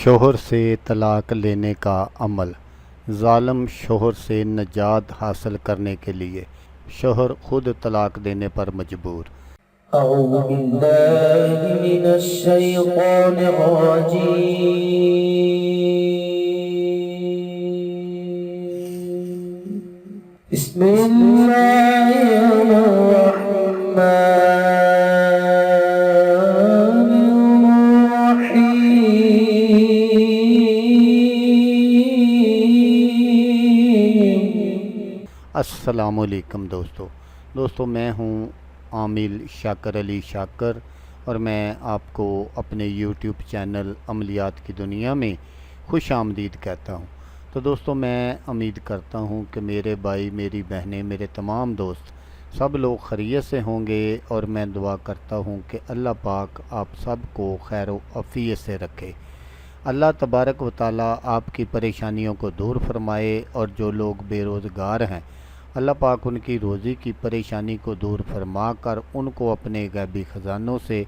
شوہر سے طلاق لینے کا عمل۔ ظالم شوہر سے نجات حاصل کرنے کے لیے شوہر خود طلاق دینے پر مجبور۔ اعوذ باللہ من الشیطان الرجیم، بسم اللہ الرحمن السلام علیکم دوستو میں ہوں عامل شاکر علی شاکر، اور میں آپ کو اپنے یوٹیوب چینل عملیات کی دنیا میں خوش آمدید کہتا ہوں۔ تو دوستو میں امید کرتا ہوں کہ میرے بھائی، میری بہنیں، میرے تمام دوست سب لوگ خیریت سے ہوں گے، اور میں دعا کرتا ہوں کہ اللہ پاک آپ سب کو خیر و عافیت سے رکھے۔ اللہ تبارک و تعالی آپ کی پریشانیوں کو دور فرمائے، اور جو لوگ بے روزگار ہیں اللہ پاک ان کی روزی کی پریشانی کو دور فرما کر ان کو اپنے غیبی خزانوں سے،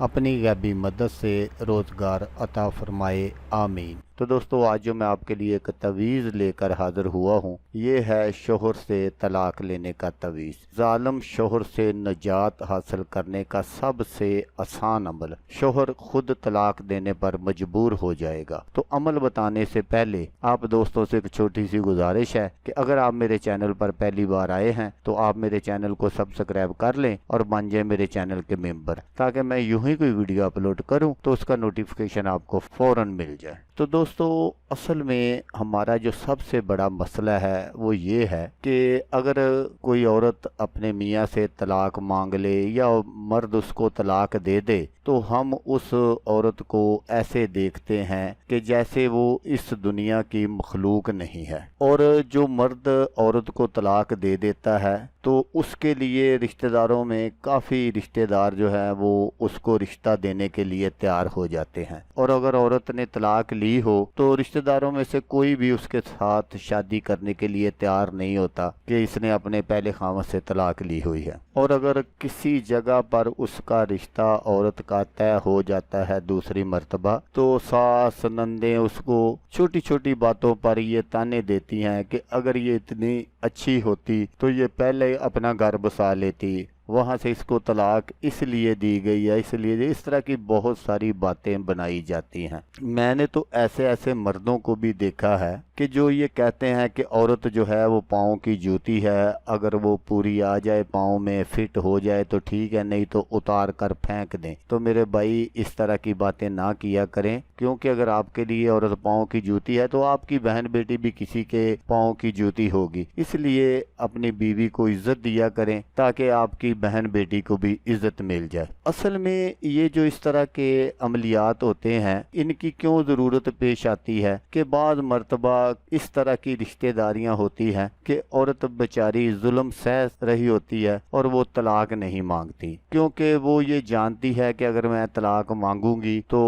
اپنی غیبی مدد سے روزگار عطا فرمائے، آمین۔ تو دوستو آج جو میں آپ کے لیے ایک تویز لے کر حاضر ہوا ہوں، یہ ہے شوہر سے طلاق لینے کا تویز۔ ظالم شوہر سے نجات حاصل کرنے کا سب سے آسان عمل۔ شوہر خود طلاق دینے پر مجبور ہو جائے گا۔ تو عمل بتانے سے پہلے آپ دوستوں سے ایک چھوٹی سی گزارش ہے کہ اگر آپ میرے چینل پر پہلی بار آئے ہیں تو آپ میرے چینل کو سبسکرائب کر لیں اور بن جائیں میرے چینل کے ممبر، تاکہ میں یوں ہی کوئی ویڈیو اپلوڈ کروں تو اس کا نوٹیفیکیشن آپ کو فوراً مل جائے۔ تو دوستو اصل میں ہمارا جو سب سے بڑا مسئلہ ہے وہ یہ ہے کہ اگر کوئی عورت اپنے میاں سے طلاق مانگ لے یا مرد اس کو طلاق دے دے تو ہم اس عورت کو ایسے دیکھتے ہیں کہ جیسے وہ اس دنیا کی مخلوق نہیں ہے، اور جو مرد عورت کو طلاق دے دیتا ہے تو اس کے لیے رشتہ داروں میں کافی رشتہ دار جو ہے وہ اس کو رشتہ دینے کے لیے تیار ہو جاتے ہیں، اور اگر عورت نے طلاق لی ہو تو رشتہ داروں میں سے کوئی بھی اس کے ساتھ شادی کرنے کے لیے تیار نہیں ہوتا کہ اس نے اپنے پہلے خاوند سے طلاق لی ہوئی ہے۔ اور اگر کسی جگہ پر اس کا رشتہ عورت کا طے ہو جاتا ہے دوسری مرتبہ، تو ساس نندیں اس کو چھوٹی چھوٹی باتوں پر یہ تانے دیتی ہیں کہ اگر یہ اتنی اچھی ہوتی تو یہ پہلے اپنا گھر بسا لیتی، وہاں سے اس کو طلاق اس لیے دی گئی ہے، اس لیے اس طرح کی بہت ساری باتیں بنائی جاتی ہیں۔ میں نے تو ایسے مردوں کو بھی دیکھا ہے کہ جو یہ کہتے ہیں کہ عورت جو ہے وہ پاؤں کی جوتی ہے، اگر وہ پوری آ جائے پاؤں میں، فٹ ہو جائے تو ٹھیک ہے، نہیں تو اتار کر پھینک دیں۔ تو میرے بھائی اس طرح کی باتیں نہ کیا کریں، کیونکہ اگر آپ کے لیے عورت پاؤں کی جوتی ہے تو آپ کی بہن بیٹی بھی کسی کے پاؤں کی جوتی ہوگی۔ اس لیے اپنی بیوی کو عزت دیا کریں تاکہ آپ کی بہن بیٹی کو بھی عزت مل جائے۔ اصل میں یہ جو اس طرح کے عملیات ہوتے ہیں، ان کی کیوں ضرورت پیش آتی ہے کہ بعض مرتبہ اس طرح کی رشتہ داریاں ہوتی ہیں کہ عورت بیچاری ظلم سہ رہی ہوتی ہے اور وہ طلاق نہیں مانگتی، کیونکہ وہ یہ جانتی ہے کہ اگر میں طلاق مانگوں گی تو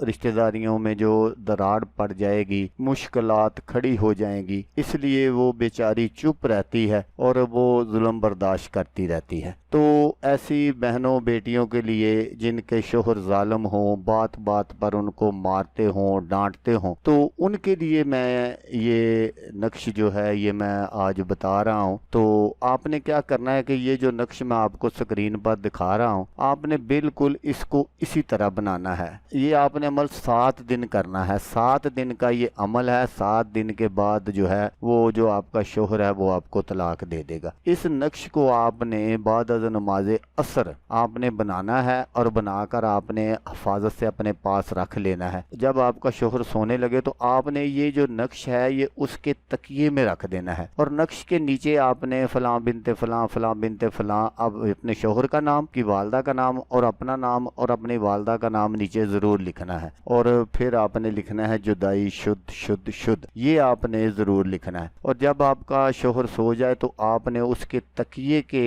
رشتہ داریوں میں جو دراڑ پڑ جائے گی، مشکلات کھڑی ہو جائیں گی، اس لیے وہ بیچاری چپ رہتی ہے اور وہ ظلم برداشت کرتی رہتی ہے۔ تو ایسی بہنوں بیٹیوں کے لیے جن کے شوہر ظالم ہوں، بات بات پر ان کو مارتے ہوں، ڈانٹتے ہوں، تو ان کے لیے میں یہ نقش جو ہے یہ میں آج بتا رہا ہوں۔ تو آپ نے کیا کرنا ہے کہ یہ جو نقش میں آپ کو سکرین پر دکھا رہا ہوں، آپ نے بالکل اس کو اسی طرح بنانا ہے۔ یہ آپ نے عمل 7 دن کرنا ہے، 7 دن کا یہ عمل ہے۔ 7 دن کے بعد جو ہے وہ جو آپ کا شوہر ہے وہ آپ کو طلاق دے دے گا۔ اس نقش کو آپ نے بعد از نماز عصر آپ نے بنانا ہے، اور بنا کر آپ نے حفاظت سے اپنے پاس رکھ لینا ہے۔ جب آپ کا شوہر سونے لگے تو آپ نے یہ جو نقش ہے یہ اس کے تکیے میں رکھ دینا ہے، اور نقش کے نیچے آپ نے فلاں بنت فلاں، فلاں بنت فلاں، اب اپنے شوہر کا نام، کی والدہ کا نام اور اپنا نام اور اپنی والدہ کا نام نیچے ضرور لکھنا ہے، اور پھر آپ نے لکھنا ہے جدائی شد، یہ آپ نے ضرور لکھنا ہے۔ اور جب آپ کا شوہر سو جائے تو آپ نے اس کے تکیے کے